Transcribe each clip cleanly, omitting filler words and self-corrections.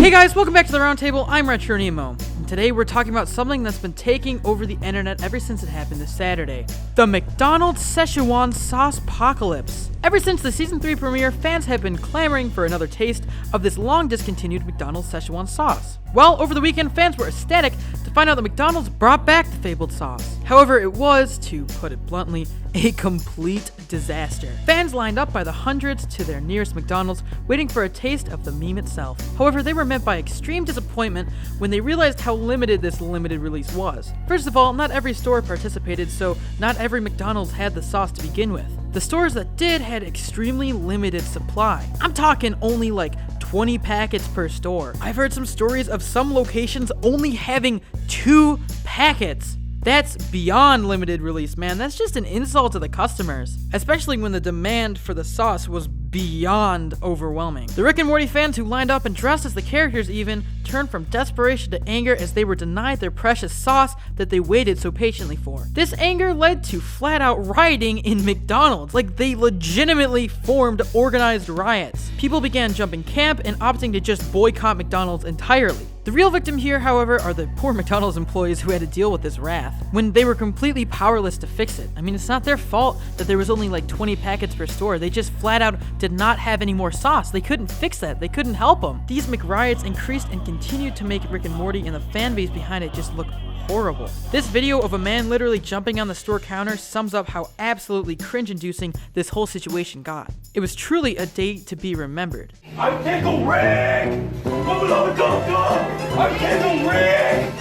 Hey guys, welcome back to the Roundtable. I'm RetroNemo, and today we're talking about something that's been taking over the internet ever since it happened this Saturday. The McDonald's Szechuan Sauce apocalypse. Ever since the Season 3 premiere, fans have been clamoring for another taste of this long-discontinued McDonald's Szechuan sauce. Well, over the weekend, fans were ecstatic to find out that McDonald's brought back the fabled sauce. However, it was, to put it bluntly, a complete disaster. Fans lined up by the hundreds to their nearest McDonald's, waiting for a taste of the meme itself. However, they were met by extreme disappointment when they realized how limited this limited release was. First of all, not every store participated, so not every McDonald's had the sauce to begin with. The stores that did had extremely limited supply. I'm talking only like 20 packets per store. I've heard some stories of some locations only having 2 packets. That's beyond limited release, man. That's just an insult to the customers, especially when the demand for the sauce was beyond overwhelming. The Rick and Morty fans who lined up and dressed as the characters even turned from desperation to anger as they were denied their precious sauce that they waited so patiently for. This anger led to flat out rioting in McDonald's. Like, they legitimately formed organized riots. People began jumping camp and opting to just boycott McDonald's entirely. The real victim here, however, are the poor McDonald's employees who had to deal with this wrath, when they were completely powerless to fix it. I mean, it's not their fault that there was only like 20 packets per store. They just flat out did not have any more sauce. They couldn't fix that. They couldn't help them. These McRiots increased and continued to make Rick and Morty and the fan base behind it just look horrible. This video of a man literally jumping on the store counter sums up how absolutely cringe-inducing this whole situation got. It was truly a day to be remembered. I'm Pickle Rick! I'm Pickle Rick!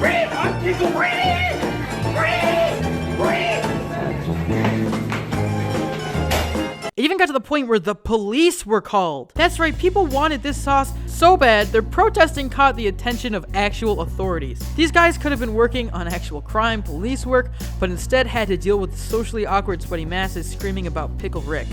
Rick! I'm Pickle Rick! Rick! It even got to the point where the police were called. That's right, people wanted this sauce so bad, their protesting caught the attention of actual authorities. These guys could have been working on actual crime, police work, but instead had to deal with the socially awkward sweaty masses screaming about Pickle Rick.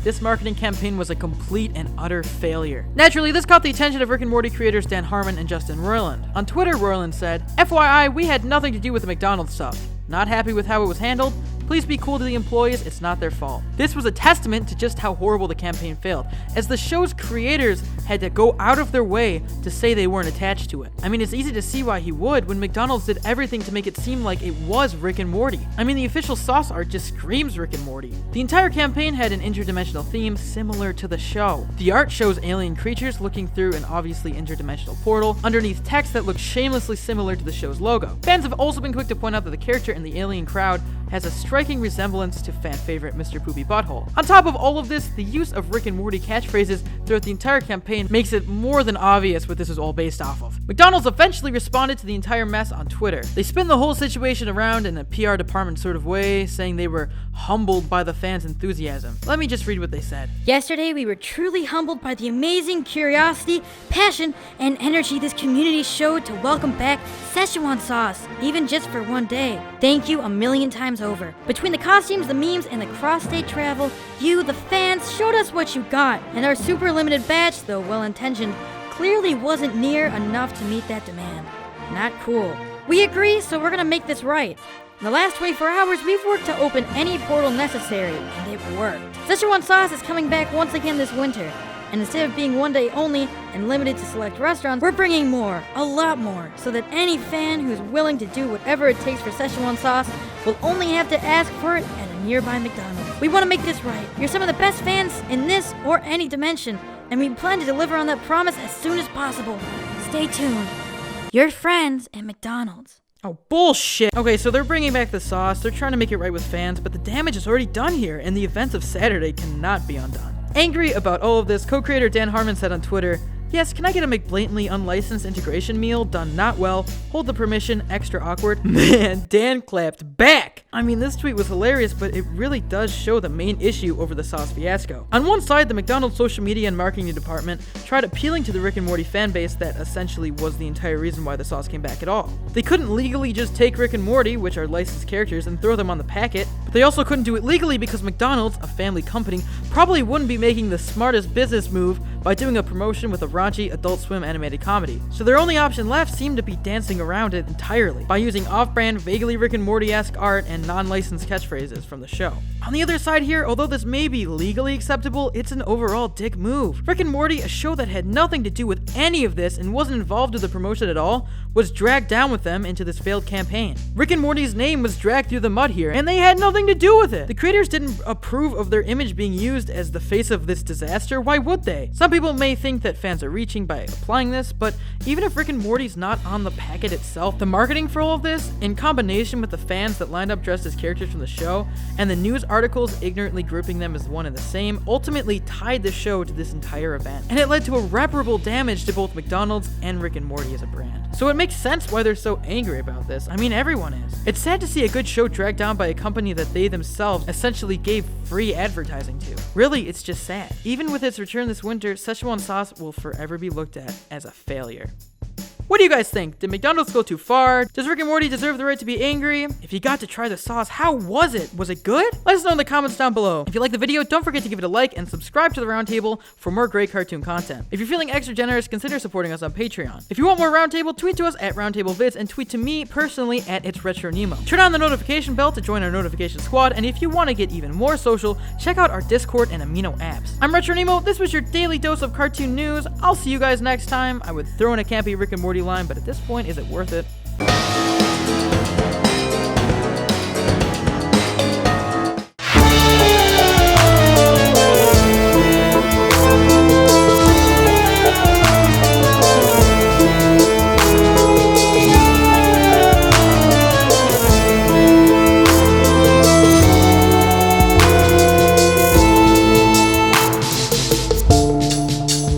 This marketing campaign was a complete and utter failure. Naturally, this caught the attention of Rick and Morty creators Dan Harmon and Justin Roiland. On Twitter, Roiland said, "FYI, we had nothing to do with the McDonald's stuff. Not happy with how it was handled? Please be cool to the employees, it's not their fault." This was a testament to just how horrible the campaign failed, as the show's creators had to go out of their way to say they weren't attached to it. I mean, it's easy to see why he would when McDonald's did everything to make it seem like it was Rick and Morty. I mean, the official sauce art just screams Rick and Morty. The entire campaign had an interdimensional theme similar to the show. The art shows alien creatures looking through an obviously interdimensional portal underneath text that looks shamelessly similar to the show's logo. Fans have also been quick to point out that the character in the alien crowd has a striking resemblance to fan favorite Mr. Poopy Butthole. On top of all of this, the use of Rick and Morty catchphrases throughout the entire campaign makes it more than obvious what this is all based off of. McDonald's eventually responded to the entire mess on Twitter. They spin the whole situation around in a PR department sort of way, saying they were humbled by the fans' enthusiasm. Let me just read what they said. "Yesterday, we were truly humbled by the amazing curiosity, passion, and energy this community showed to welcome back Szechuan sauce, even just for one day. Thank you a million times over. Between the costumes, the memes, and the cross-state travel, you, the fans, showed us what you got. And our super limited batch, though well-intentioned, clearly wasn't near enough to meet that demand. Not cool. We agree, so we're gonna make this right. In the last 24 hours, we've worked to open any portal necessary, and it worked. Szechuan sauce is coming back once again this winter. And instead of being one day only and limited to select restaurants, we're bringing more, a lot more, so that any fan who's willing to do whatever it takes for Szechuan sauce will only have to ask for it at a nearby McDonald's. We want to make this right. You're some of the best fans in this or any dimension, and we plan to deliver on that promise as soon as possible. Stay tuned. Your friends at McDonald's." Oh, bullshit! Okay, so they're bringing back the sauce, they're trying to make it right with fans, but the damage is already done here, and the events of Saturday cannot be undone. Angry about all of this, co-creator Dan Harmon said on Twitter, "Yes, can I get a McBlatantly unlicensed integration meal done not well, hold the permission, extra awkward?" Man, Dan clapped back! I mean, this tweet was hilarious, but it really does show the main issue over the sauce fiasco. On one side, the McDonald's social media and marketing department tried appealing to the Rick and Morty fan base that essentially was the entire reason why the sauce came back at all. They couldn't legally just take Rick and Morty, which are licensed characters, and throw them on the packet, but they also couldn't do it legally because McDonald's, a family company, probably wouldn't be making the smartest business move by doing a promotion with a raunchy Adult Swim animated comedy. So their only option left seemed to be dancing around it entirely by using off-brand, vaguely Rick and Morty-esque art and non-licensed catchphrases from the show. On the other side here, although this may be legally acceptable, it's an overall dick move. Rick and Morty, a show that had nothing to do with any of this and wasn't involved with the promotion at all, was dragged down with them into this failed campaign. Rick and Morty's name was dragged through the mud here, and they had nothing to do with it. The creators didn't approve of their image being used as the face of this disaster. Why would they? Some people may think that fans are reaching by applying this, but even if Rick and Morty's not on the packet itself, the marketing for all of this, in combination with the fans that lined up dressed as characters from the show, and the news articles ignorantly grouping them as one and the same, ultimately tied the show to this entire event. And it led to irreparable damage to both McDonald's and Rick and Morty as a brand. So it makes sense why they're so angry about this. I mean, everyone is. It's sad to see a good show dragged down by a company that they themselves essentially gave free advertising to. Really, it's just sad. Even with its return this winter, Szechuan Sauce will forever be looked at as a failure. What do you guys think? Did McDonald's go too far? Does Rick and Morty deserve the right to be angry? If you got to try the sauce, how was it? Was it good? Let us know in the comments down below. If you like the video, don't forget to give it a like and subscribe to the Roundtable for more great cartoon content. If you're feeling extra generous, consider supporting us on Patreon. If you want more Roundtable, tweet to us at RoundtableVids and tweet to me personally at It's RetroNemo. Turn on the notification bell to join our notification squad, and if you want to get even more social, check out our Discord and Amino apps. I'm RetroNemo. This was your daily dose of cartoon news. I'll see you guys next time. I would throw in a campy Rick and Morty line, but at this point, is it worth it?